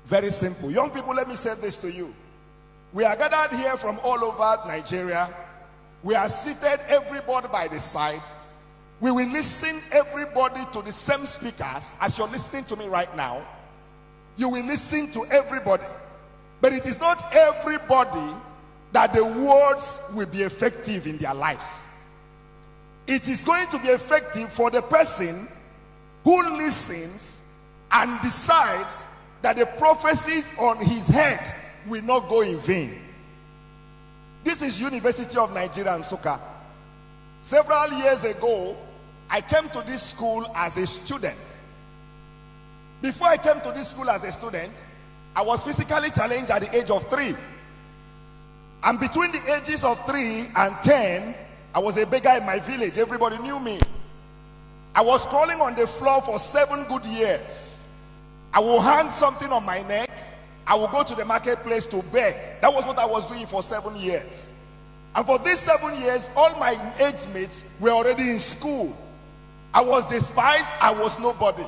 Very simple. Young people, let me say this to you. We are gathered here from all over Nigeria. We are seated, everybody by the side. We will listen, everybody, to the same speakers as you're listening to me right now. You will listen to everybody. But it is not everybody that the words will be effective in their lives. It is going to be effective for the person who listens and decides that the prophecies on his head will not go in vain. This is University of Nigeria, Nsukka. Several years ago, I came to this school as a student. Before I came to this school as a student, I was physically challenged at the age of 3. And between the ages of 3 and 10, I was a beggar in my village. Everybody knew me. I was crawling on the floor for 7 good years. I will hang something on my neck. I will go to the marketplace to beg. That was what I was doing for 7 years. And for these 7 years, all my age mates were already in school. I was despised. I was nobody.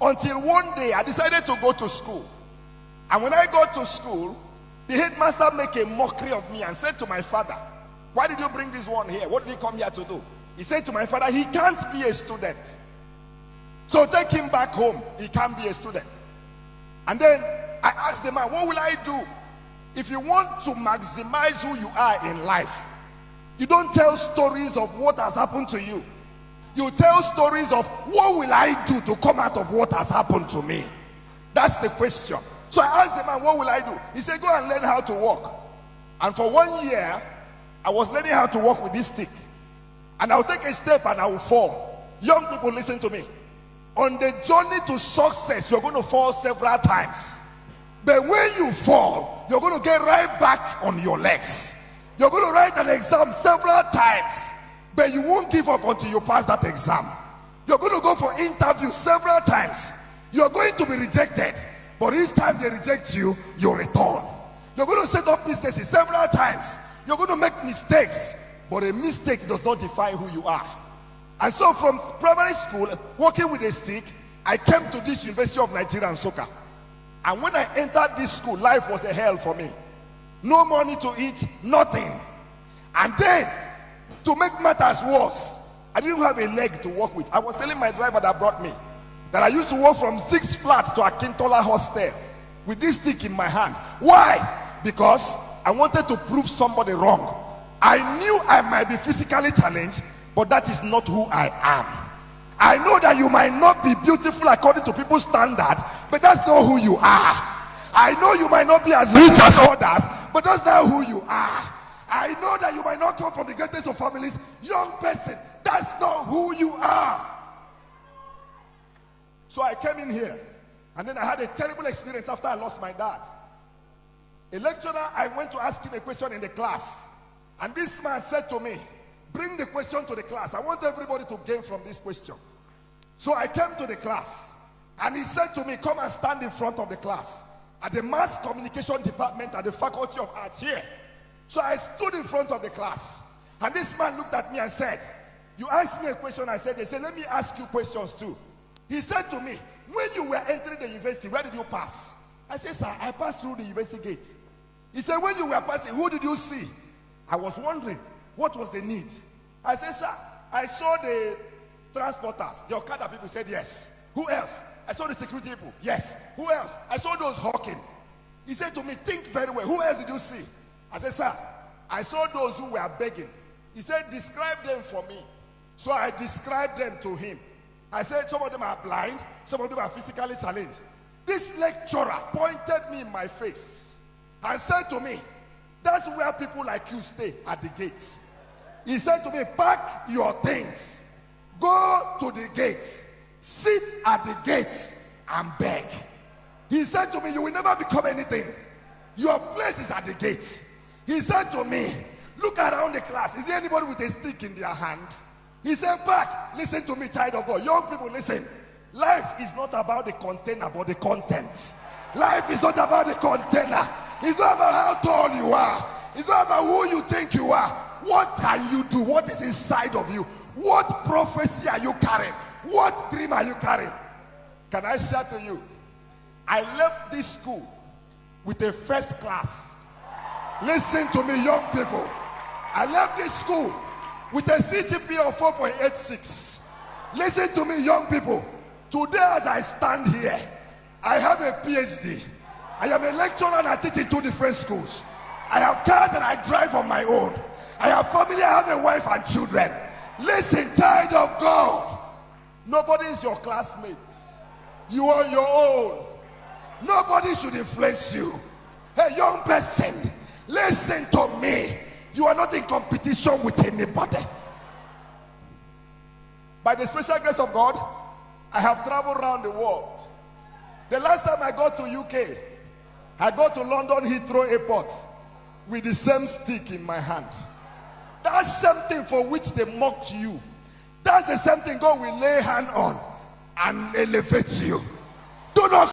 Until one day, I decided to go to school. And when I got to school, the headmaster made a mockery of me and said to my father, "Why did you bring this one here? What did he come here to do?" He said to my father, "He can't be a student. So take him back home. He can't be a student." And then I asked the man, "What will I do?" If you want to maximize who you are in life, you don't tell stories of what has happened to you. You tell stories of what will I do to come out of what has happened to me. That's the question. So I asked the man, "What will I do?" He said, "Go and learn how to walk." And for 1 year, I was learning how to walk with this stick. And I'll take a step and I will fall. Young people, listen to me. On the journey to success, you're going to fall several times. But when you fall, you're going to get right back on your legs. You're going to write an exam several times, but you won't give up until you pass that exam. You're going to go for interviews several times. You're going to be rejected, but each time they reject you, you return. You're going to set up businesses several times. You're going to make mistakes, but a mistake does not define who you are. And so from primary school, working with a stick, I came to this University of Nigeria, Nsukka. And when I entered this school, life was a hell for me. No money to eat, nothing. And then, to make matters worse, I didn't have a leg to walk with. I was telling my driver that brought me that I used to walk from 6 flats to Akintola Hostel with this stick in my hand. Why? Because I wanted to prove somebody wrong. I knew I might be physically challenged, but that is not who I am. I know that you might not be beautiful according to people's standards, but that's not who you are. I know you might not be as rich as others, but that's not who you are. I know that you might not come from the greatest of families. Young person, that's not who you are. So I came in here, and then I had a terrible experience after I lost my dad. A lecturer, I went to ask him a question in the class, and this man said to me, "Bring the question to the class. I want everybody to gain from this question." So I came to the class, and he said to me, "Come and stand in front of the class at the mass communication department at the Faculty of Arts here." So I stood in front of the class, and this man looked at me and said, "You asked me a question." I said, "They said, let me ask you questions too." He said to me, "When you were entering the university, where did you pass?" I said, "Sir, I passed through the university gate." He said, "When you were passing, who did you see?" I was wondering, what was the need? I said, "Sir, I saw the transporters, the Okada people." Said, "Yes." "Who else?" "I saw the security people." "Yes." "Who else?" "I saw those hawking." He said to me, "Think very well. Who else did you see?" I said, "Sir, I saw those who were begging." He said, "Describe them for me." So I described them to him. I said, "Some of them are blind, some of them are physically challenged." This lecturer pointed me in my face and said to me, "That's where people like you stay, at the gate." He said to me, "Pack your things, go to the gate, sit at the gate and beg." He said to me, "You will never become anything. Your place is at the gate." He said to me, "Look around the class. Is there anybody with a stick in their hand?" He said, "Back." Listen to me, child of God. Young people, listen. Life is not about the container, but the content. Life is not about the container. It's not about how tall you are. It's not about who you think you are. What can you do? What is inside of you? What prophecy are you carrying? What dream are you carrying? Can I share to you? I left this school with a first class. Listen to me, young people. I left this school with a CGPA of 4.86. Listen to me, young people. Today as I stand here, I have a PhD. I am a lecturer and I teach in 2 different schools. I have cars that I drive on my own. I have family, I have a wife and children. Listen, child of God. Nobody is your classmate. You are your own. Nobody should influence you. Hey, young person, listen to me. You are not in competition with anybody. By the special grace of God, I have traveled around the world. The last time I got to UK, I got to London Heathrow Airport with the same stick in my hand. That's something for which they mocked you. That's the same thing God will lay hand on and elevate you. Do not